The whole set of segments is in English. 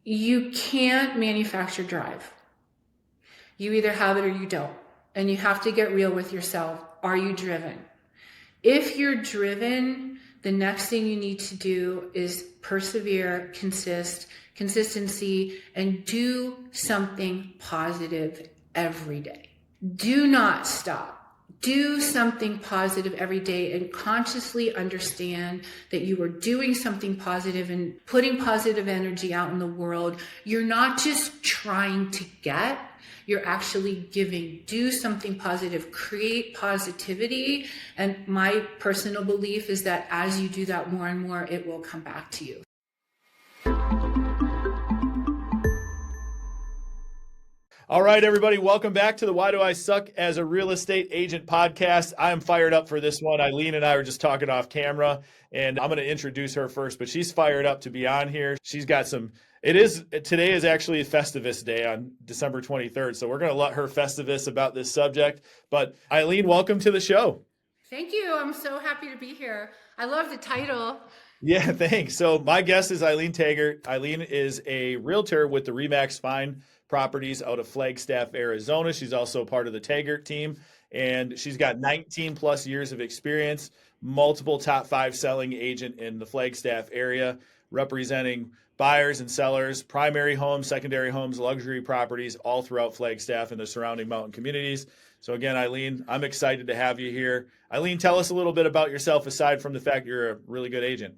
You can't manufacture drive. You either have it or you don't. And you have to get real with yourself. Are you driven? If you're driven, the next thing you need to do is persevere, consistency, and do something positive every day. Do not stop. Do something positive every day and consciously understand that you are doing something positive and putting positive energy out in the world. You're not just trying to get, you're actually giving. Do something positive, create positivity. And my personal belief is that as you do that more and more, it will come back to you. All right, everybody, welcome back to the Why Do I Suck as a Real Estate Agent podcast. I'm fired up for this one. Eileen and I were just talking off camera, and I'm going to introduce her first, but she's fired up to be on here. She's got today is actually Festivus Day on December 23rd, so we're going to let her Festivus about this subject. But Eileen, welcome to the show. Thank you. I'm so happy to be here. I love the title. Yeah, thanks. So my guest is Eileen Taggart. Eileen is a realtor with the Remax Fine Properties out of Flagstaff, Arizona. She's also part of the Taggart team, and she's got 19 plus years of experience, multiple top 5 selling agent in the Flagstaff area, representing buyers and sellers, primary homes, secondary homes, luxury properties all throughout Flagstaff and the surrounding mountain communities. So again, Eileen, I'm excited to have you here. Eileen, tell us a little bit about yourself aside from the fact you're a really good agent.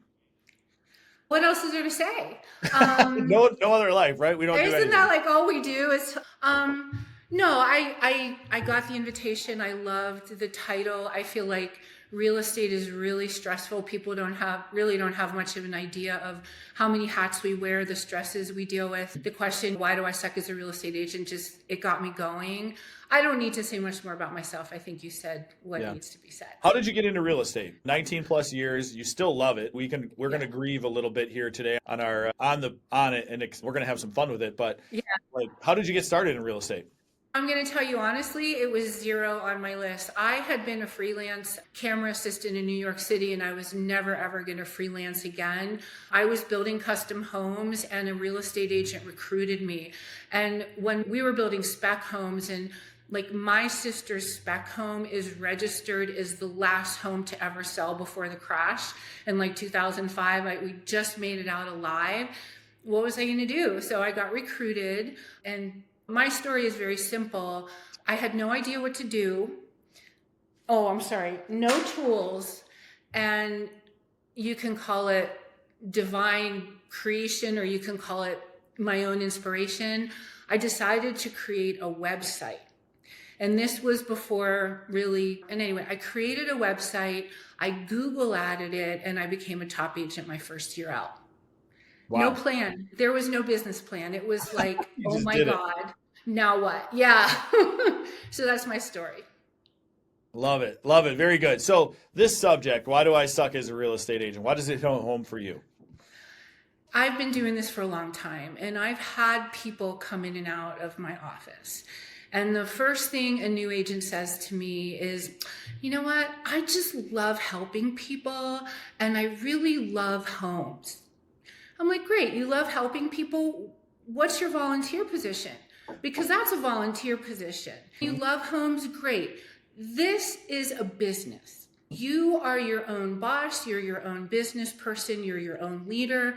What else is there to say? No other life, right? We don't do anything. Isn't that like all we do is, no, I got the invitation. I loved the title. I feel like real estate is really stressful. People really don't have much of an idea of how many hats we wear, the stresses we deal with. The question, why do I suck as a real estate agent? It got me going. I don't need to say much more about myself. I think you said what needs to be said. How did you get into real estate? 19 plus years. You still love it. We're going to grieve a little bit here today on our on it, and we're going to have some fun with it. But how did you get started in real estate? I'm going to tell you honestly, it was 0 on my list. I had been a freelance camera assistant in New York City, and I was never, ever going to freelance again. I was building custom homes, and a real estate agent recruited me. And when we were building spec homes, and like my sister's spec home is registered as the last home to ever sell before the crash in like 2005. We just made it out alive. What was I going to do? So I got recruited, and my story is very simple. I had no idea what to do. No tools. And you can call it divine creation, or you can call it my own inspiration. I decided to create a website. And this was before really, and anyway, I created a website, I Google added it, and I became a top agent my first year out. Wow. No plan. There was no business plan. It was like, oh my God, now what? Yeah. So that's my story. Love it. Love it. Very good. So this subject, why do I suck as a real estate agent? Why does it hit home for you? I've been doing this for a long time, and I've had people come in and out of my office. And the first thing a new agent says to me is, you know what? I just love helping people, and I really love homes. I'm like, great, you love helping people. What's your volunteer position? Because that's a volunteer position. You love homes, great. This is a business. You are your own boss, you're your own business person, you're your own leader.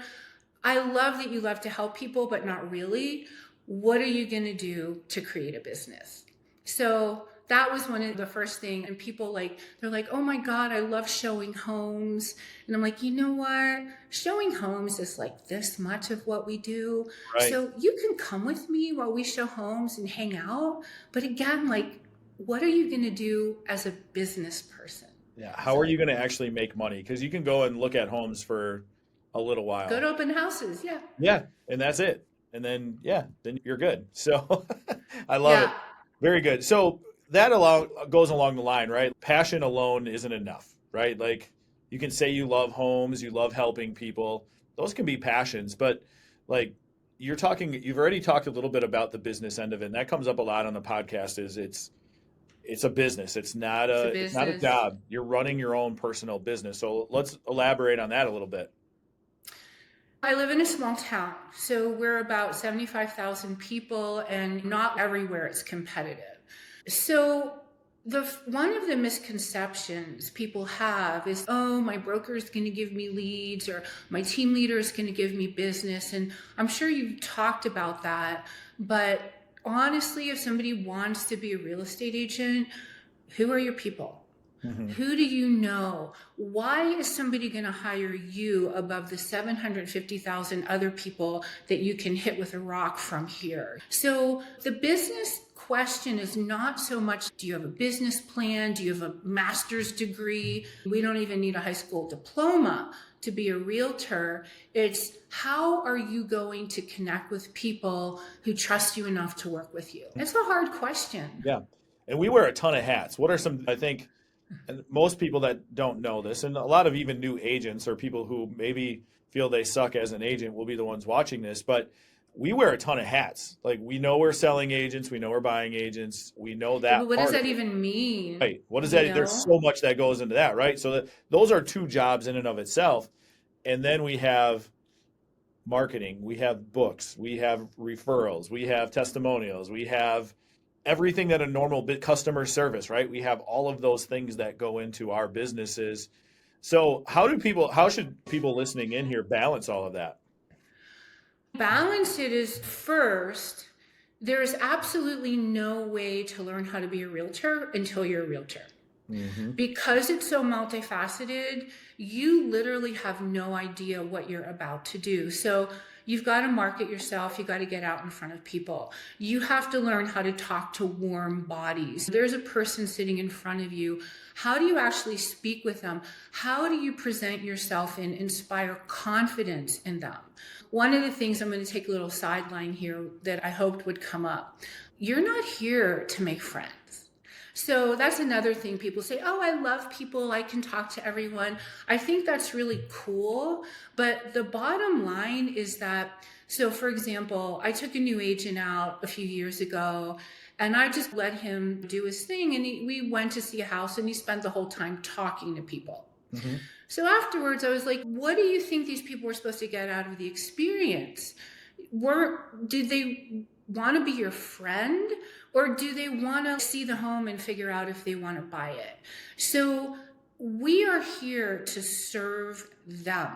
I love that you love to help people, but not really. What are you going to do to create a business? So that was one of the first things. And people they're like, oh my God, I love showing homes. And I'm like, you know what? Showing homes is like this much of what we do. Right. So you can come with me while we show homes and hang out. But again, what are you going to do as a business person? Yeah. How are you going to actually make money? Because you can go and look at homes for a little while. Go to open houses. Yeah. Yeah. And that's it. And then you're good. So I love it. Very good. So that goes along the line, right? Passion alone isn't enough, right? Like you can say you love homes, you love helping people. Those can be passions, but you've already talked a little bit about the business end of it. And that comes up a lot on the podcast it's a business. It's not a job. You're running your own personal business. So let's elaborate on that a little bit. I live in a small town, so we're about 75,000 people, and not everywhere it's competitive. So one of the misconceptions people have is, oh, my broker is going to give me leads, or my team leader is going to give me business. And I'm sure you've talked about that. But honestly, if somebody wants to be a real estate agent, who are your people? Mm-hmm. Who do you know? Why is somebody going to hire you above the 750,000 other people that you can hit with a rock from here? So the business question is not so much, do you have a business plan? Do you have a master's degree? We don't even need a high school diploma to be a realtor. It's how are you going to connect with people who trust you enough to work with you? It's a hard question. Yeah. And we wear a ton of hats. What are some, I think, and most people that don't know this, and a lot of even new agents or people who maybe feel they suck as an agent will be the ones watching this, but we wear a ton of hats. Like, we know we're selling agents, we know we're buying agents, we know that. But what does that even mean? Right. What does that? There's so much that goes into that, right? So those are two jobs in and of itself. And then we have marketing, we have books, we have referrals, we have testimonials, we have everything that a normal customer service, right? We have all of those things that go into our businesses. So how should people listening in here balance all of that? Balance it is first, there is absolutely no way to learn how to be a realtor until you're a realtor. Mm-hmm. Because it's so multifaceted, you literally have no idea what you're about to do. So you've got to market yourself. You've got to get out in front of people. You have to learn how to talk to warm bodies. There's a person sitting in front of you. How do you actually speak with them? How do you present yourself and inspire confidence in them? One of the things, I'm going to take a little sideline here that I hoped would come up. You're not here to make friends. So that's another thing. People say, oh, I love people, I can talk to everyone. I think that's really cool. But the bottom line is that, so for example, I took a new agent out a few years ago, and I just let him do his thing. And we went to see a house, and he spent the whole time talking to people. Mm-hmm. So afterwards, I was like, what do you think these people were supposed to get out of the experience? Did they want to be your friend, or do they want to see the home and figure out if they want to buy it? So we are here to serve them,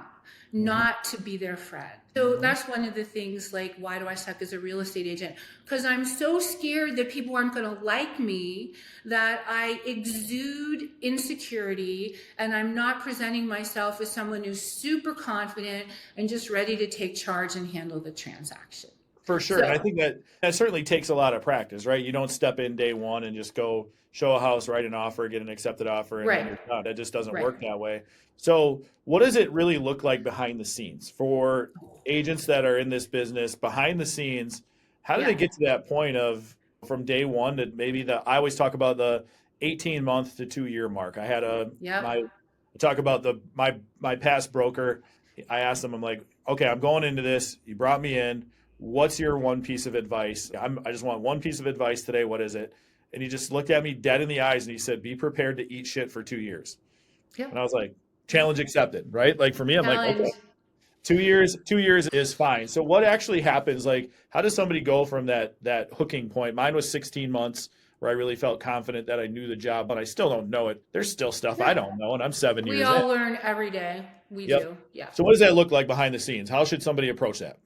not to be their friend. So that's one of the things, like, why do I suck as a real estate agent? Because I'm so scared that people aren't going to like me, that I exude insecurity, and I'm not presenting myself as someone who's super confident and just ready to take charge and handle the transaction. For sure. And I think that certainly takes a lot of practice, right? You don't step in day one and just go show a house, write an offer, get an accepted offer, and then you're done. That just doesn't work that way. So what does it really look like behind the scenes for agents that are in this business behind the scenes? How do they get to that point of from day one to maybe I always talk about the 18-month to 2-year mark. I had I talk about my past broker. I asked him, I'm like, okay, I'm going into this. You brought me in. What's your one piece of advice? I just want one piece of advice today. What is it? And he just looked at me dead in the eyes and he said, be prepared to eat shit for 2 years. Yep. And I was like, challenge accepted, right? Like for me, I'm like, okay, 2 years is fine. So what actually happens? Like, how does somebody go from that hooking point? Mine was 16 months where I really felt confident that I knew the job, but I still don't know it. There's still stuff I don't know, and I'm 7 years in. We all learn every day. We do. Yeah. So what does that look like behind the scenes? How should somebody approach that?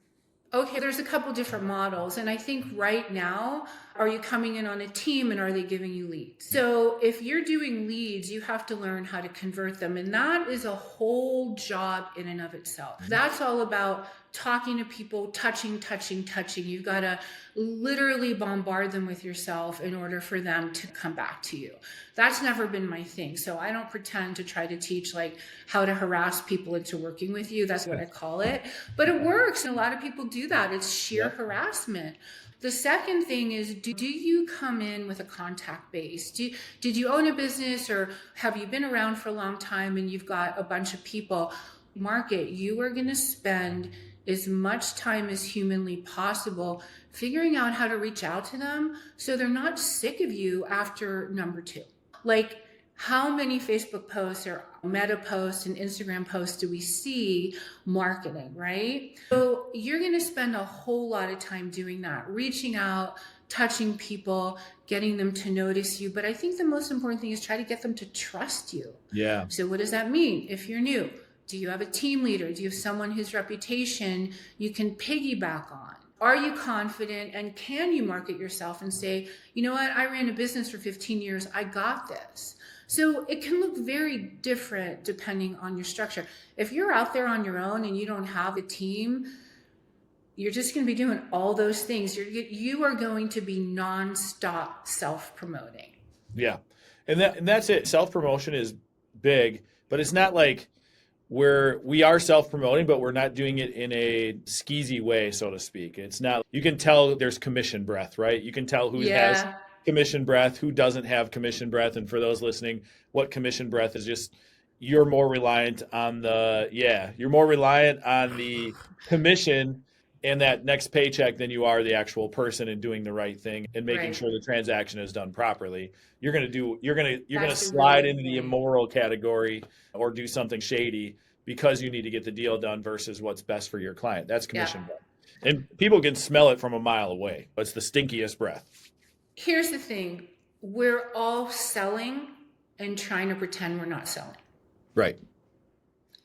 Okay, there's a couple different models. And I think right now, are you coming in on a team and are they giving you leads? So if you're doing leads, you have to learn how to convert them. And that is a whole job in and of itself. That's all about talking to people, touching. You've got to literally bombard them with yourself in order for them to come back to you. That's never been my thing. So I don't pretend to try to teach like how to harass people into working with you. That's what I call it. But it works. And a lot of people do that. It's sheer harassment. The second thing is, do you come in with a contact base? Did you own a business, or have you been around for a long time and you've got a bunch of people? Market, you are going to spend as much time as humanly possible figuring out how to reach out to them so they're not sick of you after number 2. Like, How many Facebook posts or Meta posts and Instagram posts do we see marketing, right? So you're going to spend a whole lot of time doing that, reaching out, touching people, getting them to notice you. But I think the most important thing is try to get them to trust you. Yeah. So what does that mean? If you're new, do you have a team leader? Do you have someone whose reputation you can piggyback on? Are you confident, and can you market yourself and say, you know what, I ran a business for 15 years, I got this. So it can look very different depending on your structure. If you're out there on your own and you don't have a team, you're just going to be doing all those things. You are going to be nonstop self-promoting. Yeah. And that's it. Self-promotion is big, but it's not like we are self-promoting, but we're not doing it in a skeezy way, so to speak. It's not, you can tell there's commission breath, right? You can tell who has commission breath, who doesn't have commission breath. And for those listening, what commission breath is just, you're more reliant on you're more reliant on the commission and that next paycheck than you are the actual person and doing the right thing and making sure the transaction is done properly. You're going to slide into the immoral category or do something shady because you need to get the deal done versus what's best for your client. That's commission breath. And people can smell it from a mile away. It's the stinkiest breath. Here's the thing. We're all selling and trying to pretend we're not selling. Right.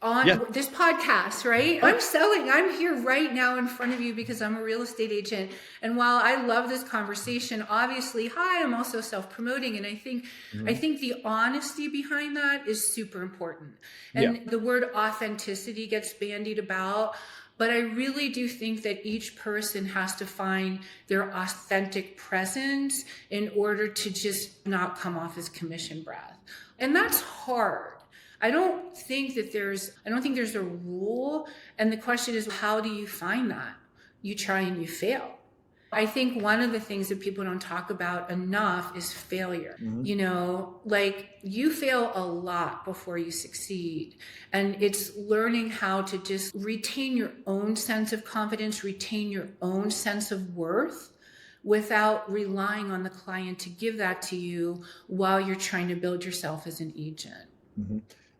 On this podcast, right? I'm selling. I'm here right now in front of you because I'm a real estate agent. And while I love this conversation, obviously, I'm also self-promoting. And I think the honesty behind that is super important. And the word authenticity gets bandied about. But I really do think that each person has to find their authentic presence in order to just not come off as commission breath. And that's hard. I don't think there's a rule. And the question is, how do you find that? You try and you fail. I think one of the things that people don't talk about enough is failure. You know, like you fail a lot before you succeed. And it's learning how to just retain your own sense of confidence, retain your own sense of worth without relying on the client to give that to you while you're trying to build yourself as an agent.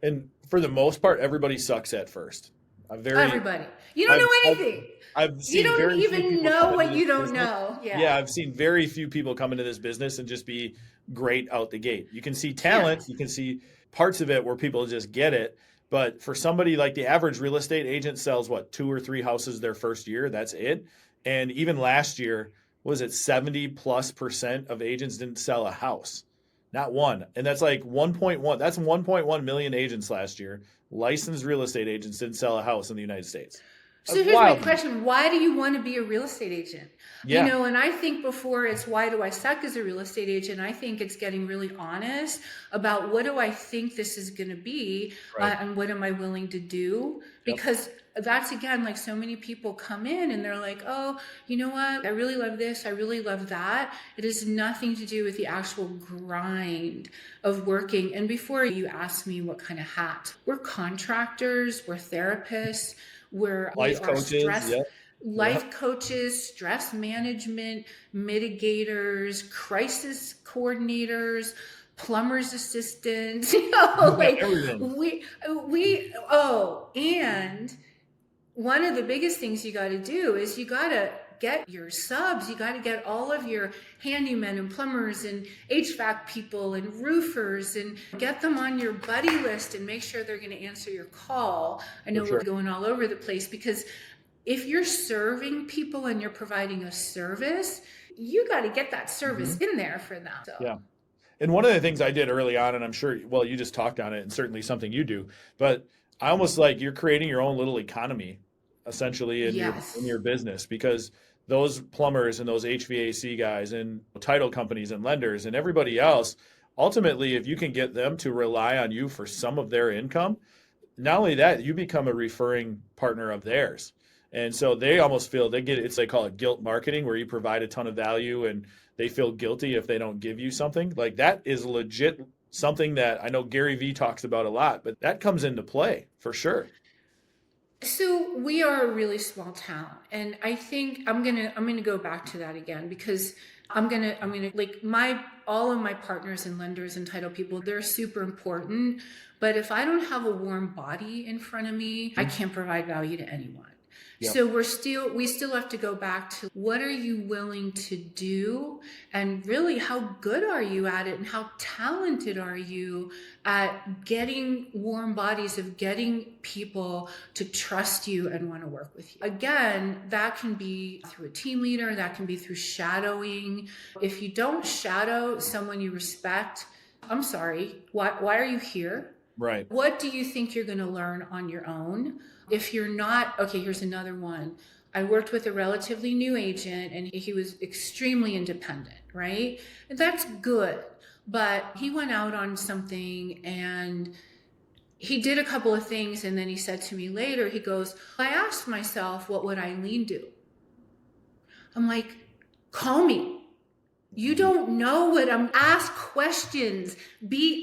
And for the most part, everybody sucks at first. Everybody. You don't know anything. I've seen you don't even know what you don't know. Yeah, I've seen very few people come into this business and just be great out the gate. You can see talent, you can see parts of it where people just get it. But for somebody like the average real estate agent sells 2 or 3 houses their first year. That's it. And even last year, was it 70+% of agents didn't sell a house? Not one. And that's like 1.1. That's 1.1 million agents last year. Licensed real estate agents didn't sell a house in the United States. So here's my question. Why do you want to be a real estate agent? Yeah. You know, and I think before it's why do I suck as a real estate agent, I think it's getting really honest about what do I think this is going to be and what am I willing to do? Because that's, again, like so many people come in and they're like, oh, you know what? I really love this. I really love that. It has nothing to do with the actual grind of working. And before you ask me what kind of hat, we're contractors, we're therapists, we're life coaches, life coaches, stress management, mitigators, crisis coordinators, plumber's assistants, you know, like and one of the biggest things you got to do is you got to get your subs. You got to get all of your handymen and plumbers and HVAC people and roofers and get them on your buddy list and make sure they're going to answer your call. I know we're going all over the place because if you're serving people and you're providing a service, you got to get that service in there for them. So. Yeah. And one of the things I did early on, and I'm sure, you just talked on it and certainly something you do, but I almost like you're creating your own little economy essentially in your business, because those plumbers and those HVAC guys and title companies and lenders and everybody else, ultimately, if you can get them to rely on you for some of their income, not only that, you become a referring partner of theirs. And so they almost feel they call it guilt marketing, where you provide a ton of value and they feel guilty if they don't give you something. Like that is legit something that I know Gary Vee talks about a lot, but that comes into play for sure. So we are a really small town, and I think I'm gonna go back to that again because I'm gonna like my all of my partners and lenders and title people, they're super important. But if I don't have a warm body in front of me, I can't provide value to anyone. Yep. So we still have to go back to what are you willing to do, and really how good are you at it, and how talented are you at getting warm bodies, of getting people to trust you and want to work with you. Again, that can be through a team leader, that can be through shadowing. If you don't shadow someone you respect, I'm sorry, why are you here? Right. What do you think you're going to learn on your own? If you're not, okay, here's another one. I worked with a relatively new agent and he was extremely independent, right? And that's good. But he went out on something and he did a couple of things. And then he said to me later, he goes, I asked myself, what would Eileen do? I'm like, call me. You don't know what I'm. Ask questions.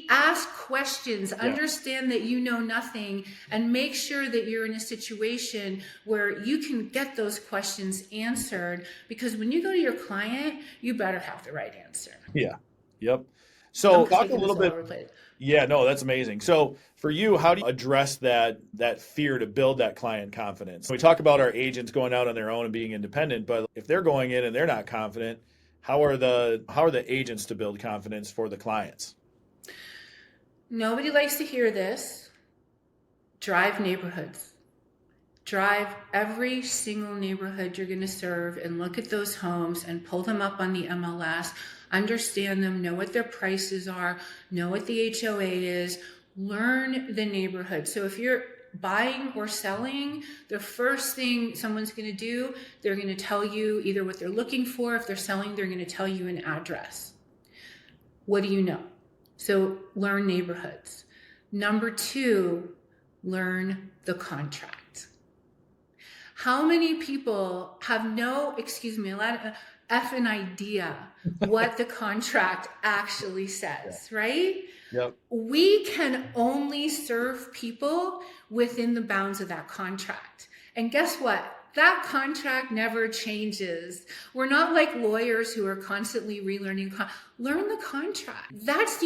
Ask questions. Yeah. Understand that you know nothing, and make sure that you're in a situation where you can get those questions answered. Because when you go to your client, you better have the right answer. Yeah. Yep. So I'm talk a taking little this all bit. over the place. Yeah, no, that's amazing. So for you, how do you address that fear to build that client confidence? We talk about our agents going out on their own and being independent, but if they're going in and they're not confident, how are the agents to build confidence for the clients? Nobody likes to hear this. Drive neighborhoods. Drive every single neighborhood you're going to serve and look at those homes and pull them up on the MLS, understand them, know what their prices are, know what the HOA is, learn the neighborhood. So if you're buying or selling, the first thing someone's going to do, they're going to tell you either what they're looking for. If they're selling, they're going to tell you an address. What do you know? So learn neighborhoods. Number two, learn the contract. How many people have no, excuse me, a lot of effing idea what the contract actually says, right? Yep. We can only serve people within the bounds of that contract. And guess what? That contract never changes. We're not like lawyers who are constantly relearning. Learn the contract. That's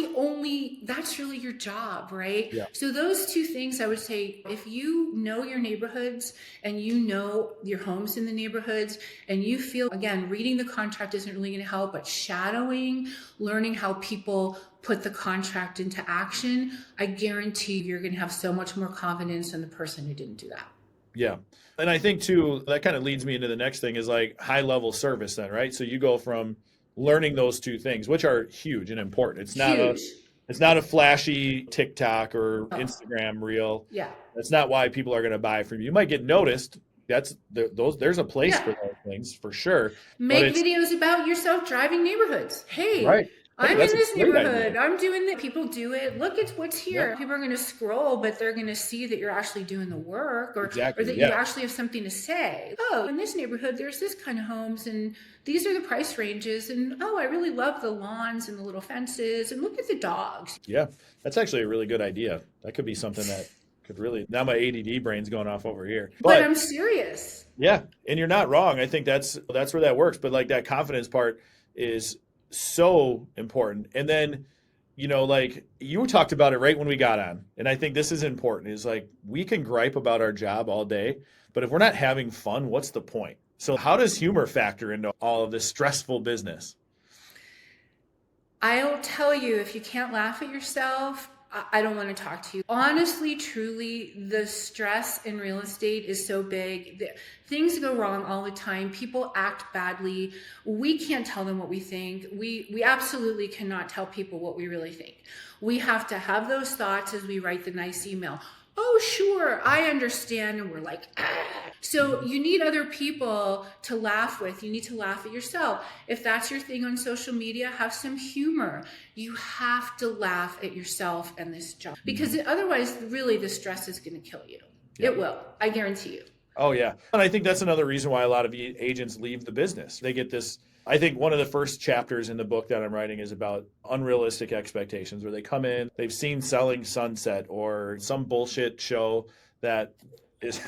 really your job, right? Yeah. So those two things I would say, if you know your neighborhoods and you know your homes in the neighborhoods and you feel, again, reading the contract isn't really going to help, but shadowing, learning how people put the contract into action, I guarantee you're going to have so much more confidence in the person who didn't do that. Yeah. And I think too, that kind of leads me into the next thing is like high level service then, right? So you go from learning those two things, which are huge and important. It's not a flashy TikTok or Instagram reel. Yeah. That's not why people are going to buy from you. You might get noticed. There's a place for those things for sure. Make videos about yourself driving neighborhoods. Hey, Right. I'm in That's a this great neighborhood. idea. I'm doing that. People do it. Look, it's what's here. Yep. People are going to scroll, but they're going to see that you're actually doing the work, or that you actually have something to say. Oh, in this neighborhood, there's this kind of homes, and these are the price ranges. And oh, I really love the lawns and the little fences. And look at the dogs. Yeah, that's actually a really good idea. That could be something that could really. Now my ADD brain's going off over here. But I'm serious. Yeah, and you're not wrong. I think that's where that works. But like that confidence part is so important. And then, like you talked about it right when we got on. And I think this is important is like we can gripe about our job all day, but if we're not having fun, what's the point? So how does humor factor into all of this stressful business? I'll tell you, if you can't laugh at yourself, I don't want to talk to you. Honestly, truly, the stress in real estate is so big. Things go wrong all the time. People act badly. We can't tell them what we think. We absolutely cannot tell people what we really think. We have to have those thoughts as we write the nice email. Oh, sure, I understand. And we're like, ah. So you need other people to laugh with. You need to laugh at yourself. If that's your thing on social media, have some humor. You have to laugh at yourself and this job because otherwise, really, the stress is going to kill you. Yep. It will. I guarantee you. Oh, yeah. And I think that's another reason why a lot of agents leave the business. They get this. I think one of the first chapters in the book that I'm writing is about unrealistic expectations, where they come in, they've seen Selling Sunset or some bullshit show that is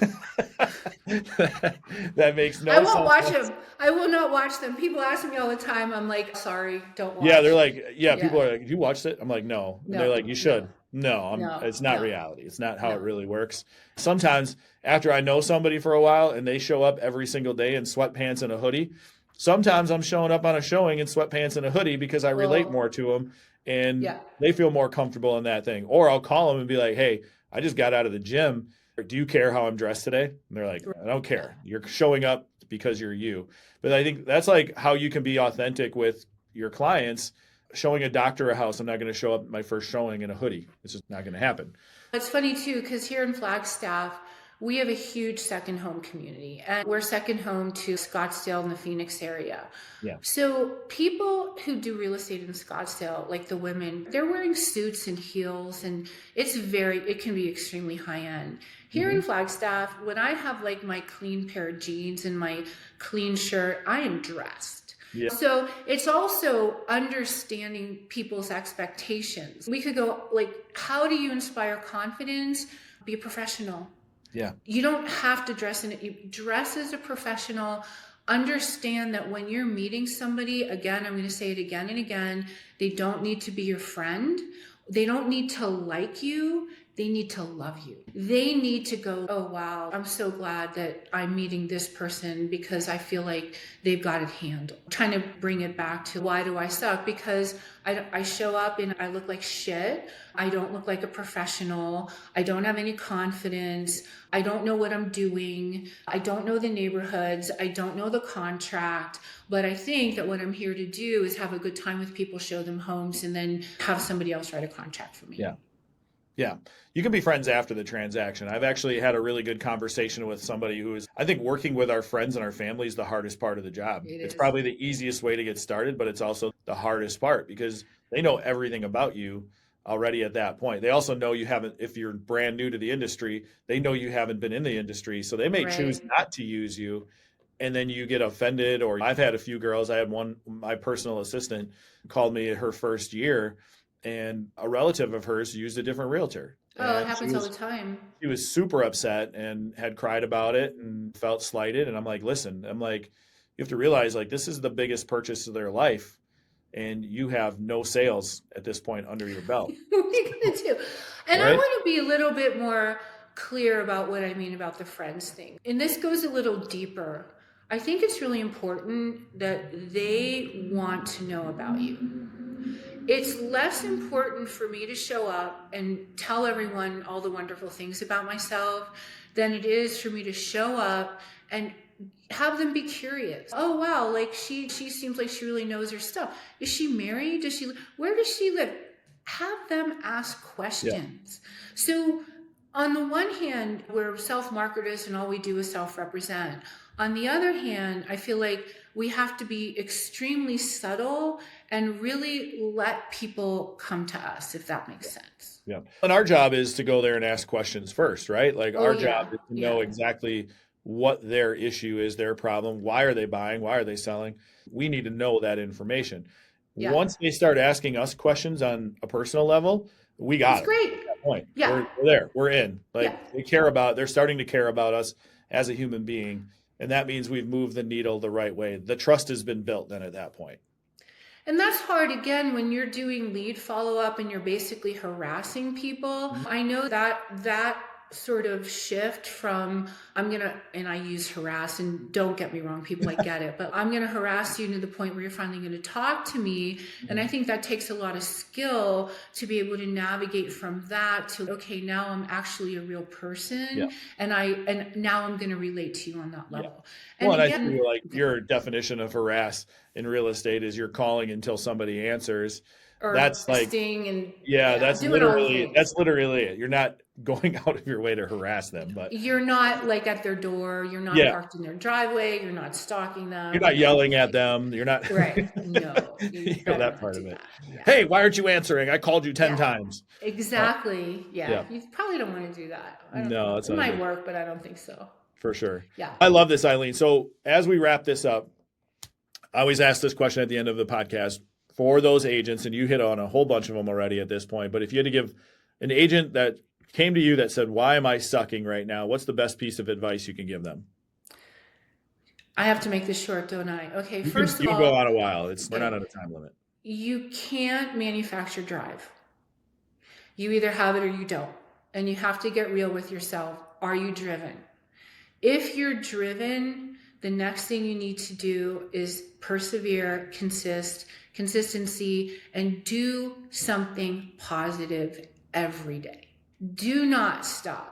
that makes I no won't watch sense. them. I will not watch them. People ask me all the time. I'm like, sorry, don't Yeah, they're watch. like, yeah, people Yeah. are like, you watched it? I'm like, no. And they're No, like, you no, should. No, no, it's not no, reality. It's not how it no. really works. Sometimes after I know somebody for a while and they show up every single day in sweatpants and a hoodie, sometimes I'm showing up on a showing in sweatpants and a hoodie because I relate Well, more to them and yeah. they feel more comfortable in that thing. Or I'll call them and be like, hey, I just got out of the gym. Do you care how I'm dressed today? And they're like, I don't Yeah. care. You're showing up because you're you. But I think that's like how you can be authentic with your clients. Showing a doctor a house, I'm not going to show up at my first showing in a hoodie. It's just not going to happen. It's funny too, because here in Flagstaff, we have a huge second home community, and we're second home to Scottsdale and the Phoenix area. Yeah. So people who do real estate in Scottsdale, like the women, they're wearing suits and heels, and it can be extremely high end. Here Mm-hmm. in Flagstaff, when I have like my clean pair of jeans and my clean shirt, I am dressed. Yeah. So it's also understanding people's expectations. We could go like, how do you inspire confidence? Be a professional. Yeah. You don't have to dress in it. You dress as a professional. Understand that when you're meeting somebody, again, I'm going to say it again and again, they don't need to be your friend. They don't need to like you. They need to love you. They need to go, oh, wow, I'm so glad that I'm meeting this person because I feel like they've got it handled. I'm trying to bring it back to why do I suck? Because I show up and I look like shit. I don't look like a professional. I don't have any confidence. I don't know what I'm doing. I don't know the neighborhoods. I don't know the contract. But I think that what I'm here to do is have a good time with people, show them homes, and then have somebody else write a contract for me. Yeah. Yeah. You can be friends after the transaction. I've actually had a really good conversation with somebody who is, I think working with our friends and our family is the hardest part of the job. It's Is. probably the easiest way to get started, but it's also the hardest part because they know everything about you already at that point. They also know you haven't, if you're brand new to the industry, they know you haven't been in the industry. So they may choose Right. not to use you and then you get offended. Or I've had a few girls, I had one, my personal assistant called me her first year and a relative of hers used a different realtor. Oh, it And happens all the time. she was super upset and had cried about it and felt slighted. And I'm like, listen, I'm like, you have to realize like this is the biggest purchase of their life. And you have no sales at this point under your belt. What are you going to do? And I Right? want to be a little bit more clear about what I mean about the friends thing. And this goes a little deeper. I think it's really important that they want to know about you. It's less important for me to show up and tell everyone all the wonderful things about myself than it is for me to show up and have them be curious. Oh wow, like she seems like she really knows her stuff. Is she married? Where does she live? Have them ask Yeah. questions. So on the one hand, we're self-marketers and all we do is self-represent. On the other hand, I feel like we have to be extremely subtle and really let people come to us, if that makes sense. Yeah. And our job is to go there and ask questions first, right? Like Oh our job yeah, is to know yeah, exactly what their issue is, their problem. Why are they buying? Why are they selling? We need to know that information. yeah. Once they start asking us questions on a personal level, we It's got them great. at that point. Yeah, We're there. We're in. yeah. Like they're starting to care about us as a human being. And that means we've moved the needle the right way. The trust has been built then at that point. And that's hard again when you're doing lead follow up and you're basically harassing people. Mhm. I know that sort of shift from and I use harass, and don't get me wrong, people, I get it, but I'm going to harass you to the point where you're finally going to talk to me. And I think that takes a lot of skill to be able to navigate from that to, okay, now I'm actually a real person. Yeah. And now I'm going to relate to you on that level. Well, And and I again, feel like your definition of harass in real estate is you're calling until somebody answers. or That's like, texting and yeah, that's doing all the things. literally it. You're not going out of your way to harass them, but You're not like at their door. You're not yeah, parked in their driveway. You're not stalking them. you're not yelling at them. You're not Right. No, you you know, better that not part do of it. that. Yeah. Hey, why aren't you answering? I called you 10 Yeah. times. Exactly. Yeah. Yeah. You probably don't want to do that. I don't No, know. that's It not a might good work, but I don't think so. for sure. Yeah. I love this, Eileen. So as we wrap this up, I always ask this question at the end of the podcast for those agents, and you hit on a whole bunch of them already at this point. But if you had to give an agent that came to you that said, why am I sucking right now? What's the best piece of advice you can give them? I have to make this short, don't I? Okay, You first of can go all, on a while. We're okay, not on a time limit. you can't manufacture drive. You either have it or you don't. And you have to get real with yourself. Are you driven? If you're driven, the next thing you need to do is persevere, consistency, and do something positive every day. Do not stop.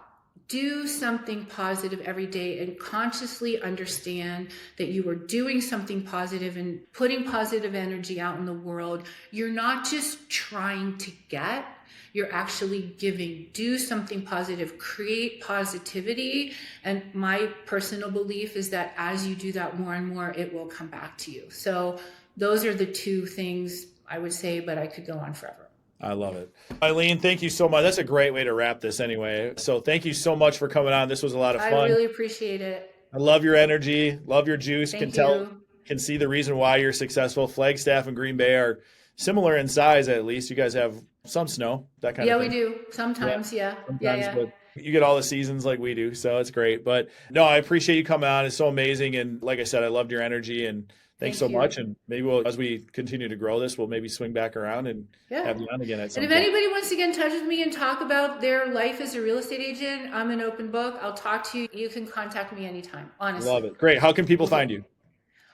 Do something positive every day and consciously understand that you are doing something positive and putting positive energy out in the world. You're not just trying to get, you're actually giving. Do something positive, create positivity. And my personal belief is that as you do that more and more, it will come back to you. So those are the two things I would say, but I could go on forever. I love it. Eileen, thank you so much. That's a great way to wrap this anyway. So thank you so much for coming on. This was a lot of fun. I really appreciate it. I love your energy, love your juice. Thank you. Can see the reason why you're successful. Flagstaff and Green Bay are similar in size, at least. You guys have some snow, that kind of thing. Yeah, we do. Sometimes, yeah. But you get all the seasons like we do, so it's great. But no, I appreciate you coming on. It's so amazing. And like I said, I loved your energy, and thanks so much. And maybe as we continue to grow this, we'll maybe swing back around and have you on again at some point. And if anybody wants to get in touch with me and talk about their life as a real estate agent, I'm an open book. I'll talk to you. You can contact me anytime, honestly. Love it. Great. How can people find you?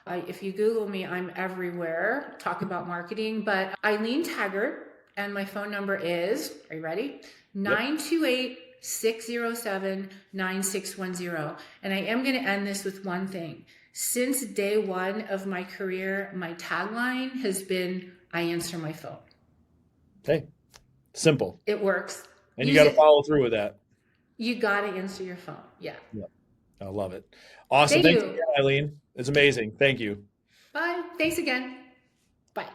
If you Google me, I'm everywhere. Talk about marketing. But Eileen Taggart, and my phone number is, are you ready? 928-607-9610. And I am going to end this with one thing. Since day one of my career, my tagline has been, I answer my phone. Okay. Simple. It works. And you got to follow through with that. You got to answer your phone. Yeah. I love it. Awesome. Thank you again, Eileen. It's amazing. Thank you. Bye. Thanks again. Bye.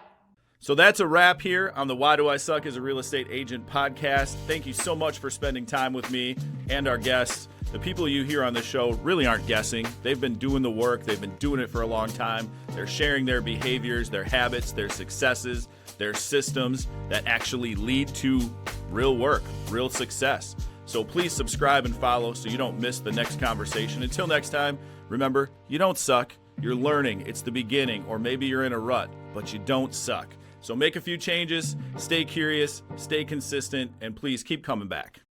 So that's a wrap here on the Why Do I Suck as a Real Estate Agent podcast. Thank you so much for spending time with me and our guests. The people you hear on the show really aren't guessing. They've been doing the work. They've been doing it for a long time. They're sharing their behaviors, their habits, their successes, their systems that actually lead to real work, real success. So please subscribe and follow so you don't miss the next conversation. Until next time, remember, you don't suck. You're learning. It's the beginning, or maybe you're in a rut, but you don't suck. So make a few changes, stay curious, stay consistent, and please keep coming back.